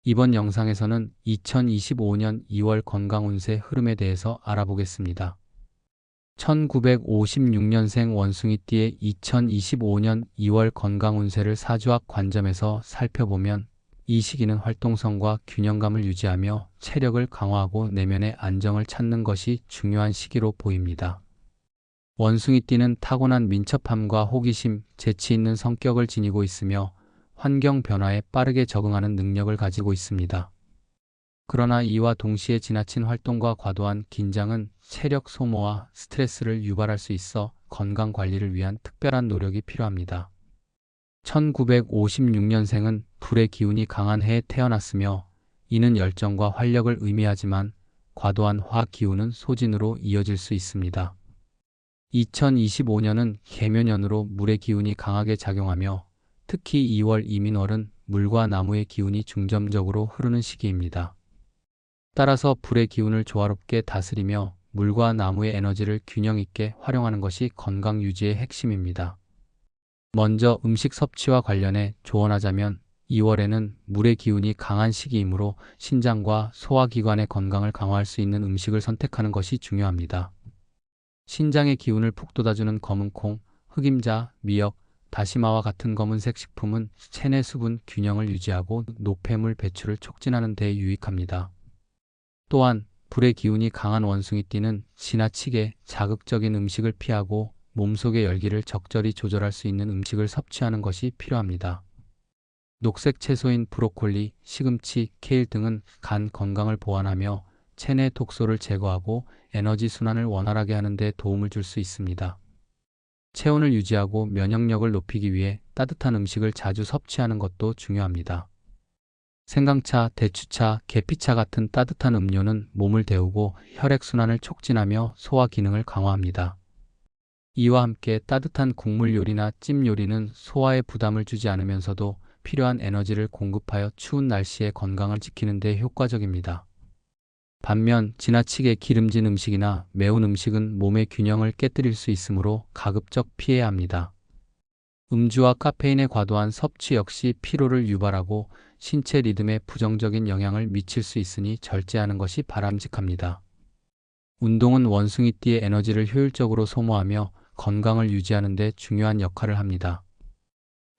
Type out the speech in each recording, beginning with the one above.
이번 영상에서는 2025년 2월 건강운세 흐름에 대해서 알아보겠습니다. 1956년생 원숭이띠의 2025년 2월 건강운세를 사주학 관점에서 살펴보면 이 시기는 활동성과 균형감을 유지하며 체력을 강화하고 내면의 안정을 찾는 것이 중요한 시기로 보입니다. 원숭이띠는 타고난 민첩함과 호기심, 재치 있는 성격을 지니고 있으며 환경 변화에 빠르게 적응하는 능력을 가지고 있습니다. 그러나 이와 동시에 지나친 활동과 과도한 긴장은 체력 소모와 스트레스를 유발할 수 있어 건강 관리를 위한 특별한 노력이 필요합니다. 1956년생은 불의 기운이 강한 해에 태어났으며 이는 열정과 활력을 의미하지만 과도한 화 기운은 소진으로 이어질 수 있습니다. 2025년은 계묘년으로 물의 기운이 강하게 작용하며 특히 2월 이민월은 물과 나무의 기운이 중점적으로 흐르는 시기입니다. 따라서 불의 기운을 조화롭게 다스리며 물과 나무의 에너지를 균형 있게 활용하는 것이 건강 유지의 핵심입니다. 먼저 음식 섭취와 관련해 조언하자면 2월에는 물의 기운이 강한 시기이므로 신장과 소화기관의 건강을 강화할 수 있는 음식을 선택하는 것이 중요합니다. 신장의 기운을 푹 돋아주는 검은콩, 흑임자, 미역, 다시마와 같은 검은색 식품은 체내 수분 균형을 유지하고 노폐물 배출을 촉진하는 데 유익합니다. 또한 불의 기운이 강한 원숭이띠는 지나치게 자극적인 음식을 피하고 몸속의 열기를 적절히 조절할 수 있는 음식을 섭취하는 것이 필요합니다. 녹색 채소인 브로콜리, 시금치, 케일 등은 간 건강을 보완하며 체내 독소를 제거하고 에너지 순환을 원활하게 하는 데 도움을 줄 수 있습니다. 체온을 유지하고 면역력을 높이기 위해 따뜻한 음식을 자주 섭취하는 것도 중요합니다. 생강차, 대추차, 계피차 같은 따뜻한 음료는 몸을 데우고 혈액순환을 촉진하며 소화 기능을 강화합니다. 이와 함께 따뜻한 국물 요리나 찜 요리는 소화에 부담을 주지 않으면서도 필요한 에너지를 공급하여 추운 날씨에 건강을 지키는 데 효과적입니다. 반면 지나치게 기름진 음식이나 매운 음식은 몸의 균형을 깨뜨릴 수 있으므로 가급적 피해야 합니다. 음주와 카페인의 과도한 섭취 역시 피로를 유발하고 신체 리듬에 부정적인 영향을 미칠 수 있으니 절제하는 것이 바람직합니다. 운동은 원숭이띠의 에너지를 효율적으로 소모하며 건강을 유지하는 데 중요한 역할을 합니다.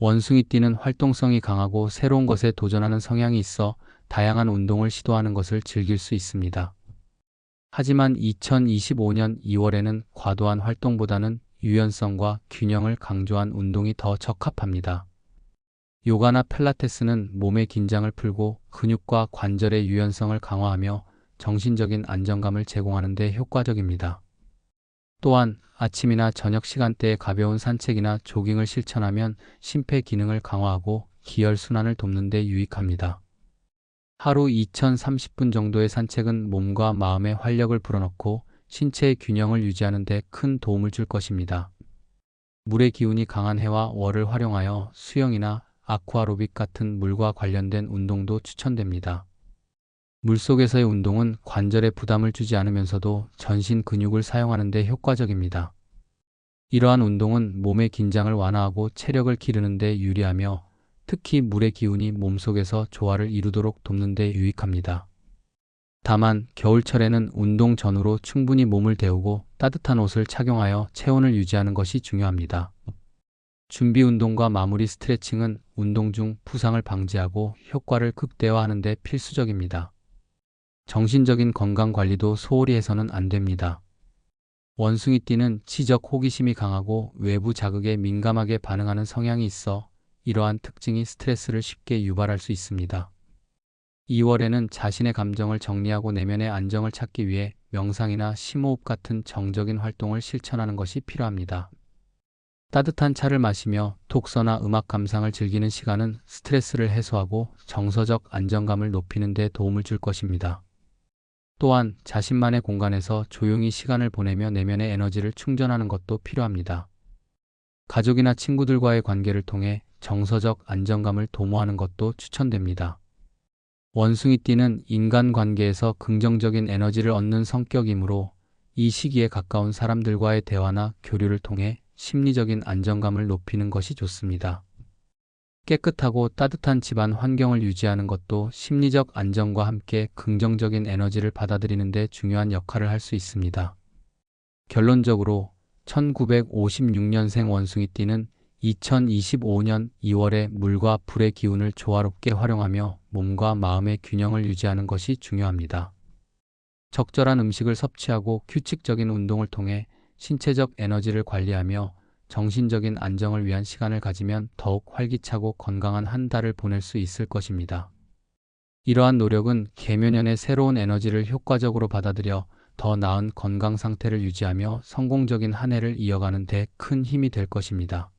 원숭이띠는 활동성이 강하고 새로운 것에 도전하는 성향이 있어 다양한 운동을 시도하는 것을 즐길 수 있습니다. 하지만 2025년 2월에는 과도한 활동보다는 유연성과 균형을 강조한 운동이 더 적합합니다. 요가나 필라테스는 몸의 긴장을 풀고 근육과 관절의 유연성을 강화하며 정신적인 안정감을 제공하는 데 효과적입니다. 또한 아침이나 저녁 시간대에 가벼운 산책이나 조깅을 실천하면 심폐 기능을 강화하고 기혈순환을 돕는 데 유익합니다. 하루 2030분 정도의 산책은 몸과 마음의 활력을 불어넣고 신체의 균형을 유지하는 데 큰 도움을 줄 것입니다. 물의 기운이 강한 해와 월을 활용하여 수영이나 아쿠아로빅 같은 물과 관련된 운동도 추천됩니다. 물속에서의 운동은 관절에 부담을 주지 않으면서도 전신 근육을 사용하는 데 효과적입니다. 이러한 운동은 몸의 긴장을 완화하고 체력을 기르는 데 유리하며 특히 물의 기운이 몸속에서 조화를 이루도록 돕는 데 유익합니다. 다만 겨울철에는 운동 전후로 충분히 몸을 데우고 따뜻한 옷을 착용하여 체온을 유지하는 것이 중요합니다. 준비 운동과 마무리 스트레칭은 운동 중 부상을 방지하고 효과를 극대화하는 데 필수적입니다. 정신적인 건강 관리도 소홀히 해서는 안 됩니다. 원숭이띠는 지적 호기심이 강하고 외부 자극에 민감하게 반응하는 성향이 있어 이러한 특징이 스트레스를 쉽게 유발할 수 있습니다. 2월에는 자신의 감정을 정리하고 내면의 안정을 찾기 위해 명상이나 심호흡 같은 정적인 활동을 실천하는 것이 필요합니다. 따뜻한 차를 마시며 독서나 음악 감상을 즐기는 시간은 스트레스를 해소하고 정서적 안정감을 높이는 데 도움을 줄 것입니다. 또한 자신만의 공간에서 조용히 시간을 보내며 내면의 에너지를 충전하는 것도 필요합니다. 가족이나 친구들과의 관계를 통해 정서적 안정감을 도모하는 것도 추천됩니다. 원숭이띠는 인간관계에서 긍정적인 에너지를 얻는 성격이므로 이 시기에 가까운 사람들과의 대화나 교류를 통해 심리적인 안정감을 높이는 것이 좋습니다. 깨끗하고 따뜻한 집안 환경을 유지하는 것도 심리적 안정과 함께 긍정적인 에너지를 받아들이는 데 중요한 역할을 할 수 있습니다. 결론적으로 1956년생 원숭이띠는 2025년 2월에 물과 불의 기운을 조화롭게 활용하며 몸과 마음의 균형을 유지하는 것이 중요합니다. 적절한 음식을 섭취하고 규칙적인 운동을 통해 신체적 에너지를 관리하며 정신적인 안정을 위한 시간을 가지면 더욱 활기차고 건강한 한 달을 보낼 수 있을 것입니다. 이러한 노력은 개묘년의 새로운 에너지를 효과적으로 받아들여 더 나은 건강 상태를 유지하며 성공적인 한 해를 이어가는 데 큰 힘이 될 것입니다.